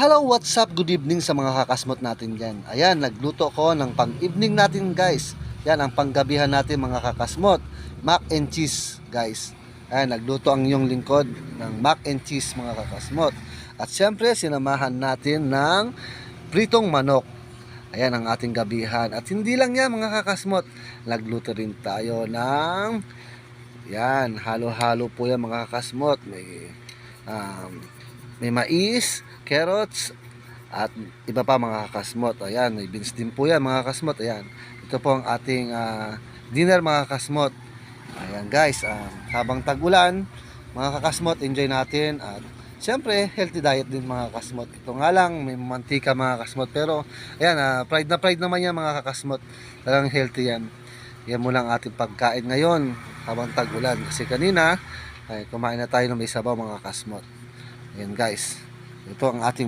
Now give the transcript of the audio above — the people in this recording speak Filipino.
Hello, what's up? Good evening sa mga kakasmot natin dyan. Ayan, nagluto ko ng pang-evening natin guys. Yan, ang panggabihan natin mga kakasmot. Mac and cheese guys. Ayan, nagluto ang iyong lingkod ng mac and cheese mga kakasmot. At syempre, sinamahan natin ng pritong manok. Ayan ang ating gabihan. At hindi lang yan mga kakasmot. Nagluto rin tayo ng yan, halo-halo po yan mga kakasmot. May mais, carrots, at iba pa mga kakasmot. Ayan, may beans din po yan mga kakasmot. Ayan, ito po ang ating dinner mga kakasmot. Ayan guys, habang tag-ulan, mga kakasmot, enjoy natin. At siyempre, healthy diet din mga kakasmot. Ito nga lang, may mantika mga kakasmot. Pero, ayan, pride na pride naman yan mga kakasmot. Talagang healthy yan. Yan muna ang ating pagkain ngayon habang tag-ulan. Kasi kanina, ay, kumain na tayo ng may sabaw mga kakasmot. Ayan guys, ito ang ating